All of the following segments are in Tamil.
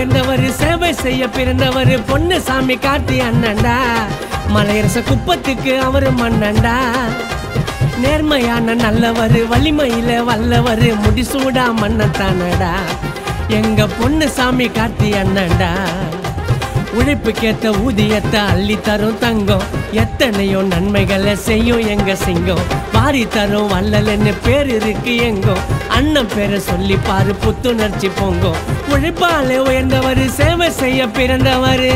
உயர்ந்தவர் சேவை செய்ய பிறந்தவர் பொன்னுசாமி கார்த்தி அண்ணன்டா. மலையரச குப்பத்துக்கு அவரு மன்னன்டா. நேர்மையான நல்லவர் வலிமையில வல்லவர் முடிசூடா மன்னத்தானடா எங்க பொன்னுசாமி கார்த்தி அண்ணன்டா. உழைப்புக்கேத்த ஊதியத்தை அள்ளி தரும் தங்கம் எத்தனையோ நன்மைகளை செய்யும் எங்க சிங்கம். வாரி தரும் வல்லலன்னு பேர் இருக்கு எங்கோ அண்ணன் பேரை சொல்லி பாரு புத்துணர்ச்சி பொங்கும். உழைப்பாலே உயர்ந்தவர் சேவை செய்ய பிறந்தவர்.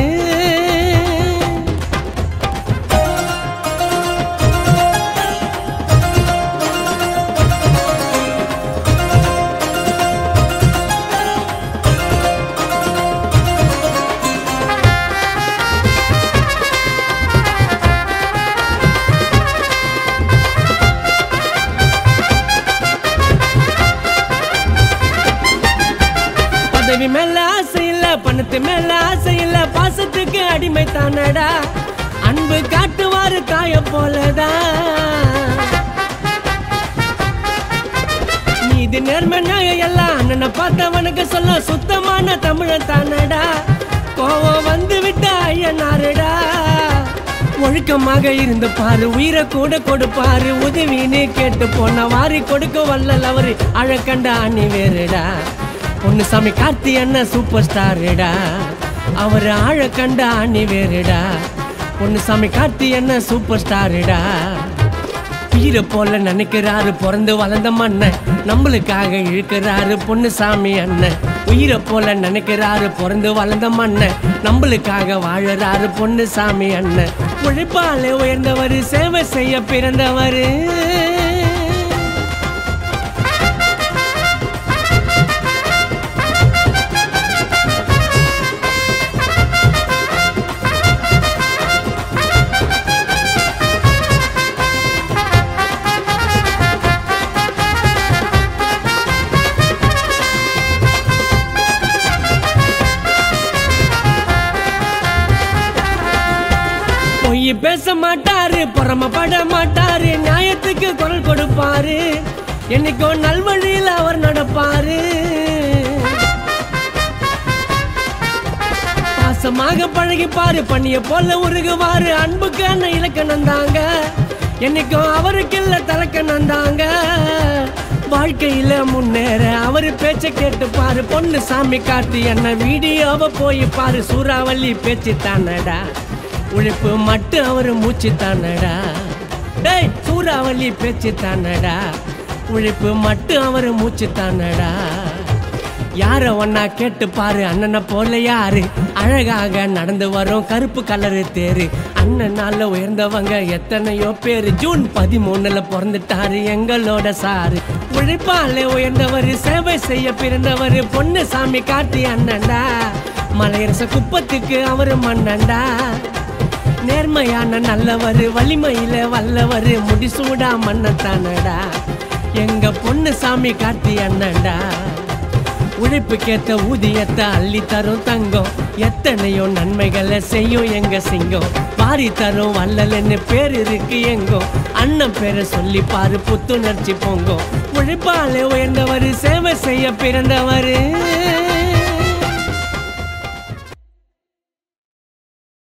பதவி மேல ஆசை இல்ல பணத்து மேல ஆசை இல்ல பாசத்துக்கு அடிமை தானடா. அன்பு காட்டுவாரு காய போலதான். நீதி நேர்மை நியாயம் எல்லாம் அண்ணனை பார்த்தவனுக்கு சொல்ல சுத்தமான தமிழன் தானடா. கோவம் வந்து விட்ட ஐயனாருடா. ஒழுக்கமாக இருந்து பாரு உயிரை கூட கொடுப்பாரு. உதவின்னு கேட்டு போன வாரி கொடுக்க வல்லல் அவரு அழகண்ட அணி வேறுடா. பொன்னுசாமி கார்த்தி அண்ணன் சூப்பர் ஸ்டாருடா. அவரு ஆழ கண்ட அணி வேறுடா. பொன்னுசாமி கார்த்தி அண்ணன் சூப்பர் ஸ்டாருடா. உயிரை போல நினைக்கிறாரு பிறந்து வளர்ந்த மண்ணன் நம்மளுக்காக இழுக்கிறாரு பொன்னுசாமி அண்ணன். உயிரை போல நினைக்கிறாரு பிறந்து வளர்ந்த மண்ணன் நம்மளுக்காக வாழறாரு பொன்னுசாமி அண்ணன். உழைப்பாலே உயர்ந்தவர் சேவை செய்ய பிறந்தவர். பொய் பேச மாட்டாரு பொறாமப்பட மாட்டாரு. நியாயத்துக்கு குரல் கொடுப்பாரு. என்னைக்கோ நல்வழியில் அவர் நடப்பாரு. பாசமாக பழகிப்பாரு பண்ணிய போல உருகுவாரு. அன்புக்கு அண்ணன் இலக்கணம் தாங்க என்னைக்கும் அவருக்கு இல்ல தலக்கணம் தாங்க. வாழ்க்கையில முன்னேற அவரு பேச்ச கேட்டுப்பாரு. பொன்னுசாமி கார்த்தி அண்ணன் வீடியோவை போய் பாரு. சூறாவளி பேச்சு தானடா. உழைப்பு மட்டும் அவரு மூச்சு தானடா. டேய் சூறாவளி பேச்சு தானடா. உழைப்பு மட்டும் அவரு மூச்சு தானடா. யார ஒன்னா கேட்டு பாரு அண்ணனை போல யாரு அழகாக நடந்து வரும் கருப்பு கலரு தேரு. அண்ணனால உயர்ந்தவங்க எத்தனையோ பேரு. ஜூன் 13 பிறந்துட்டாரு எங்களோட சாரு. உழைப்பாலே உயர்ந்தவர் சேவை செய்ய பிறந்தவர் பொன்னுசாமி கார்த்தி அண்ணன்டா. மலையரச குப்பத்துக்கு அவரு மன்னன்டா. நேர்மையான நல்லவர் வலிமையில வல்லவர் முடிசூடா மன்னத்தானடா எங்க பொன்னுசாமி கார்த்தி அண்ணன்டா. உழைப்புக்கேத்த ஊதியத்தை அள்ளி தரும் தங்கம் எத்தனையோ நன்மைகளை செய்யும் எங்க சிங்கம். வாரி தரும் வல்லலன்னு பேர் இருக்கு எங்கோ அண்ணன் பேரை சொல்லி பாரு புத்துணர்ச்சி பொங்கும். உழைப்பாலே உயர்ந்தவர் சேவை செய்ய பிறந்தவர்.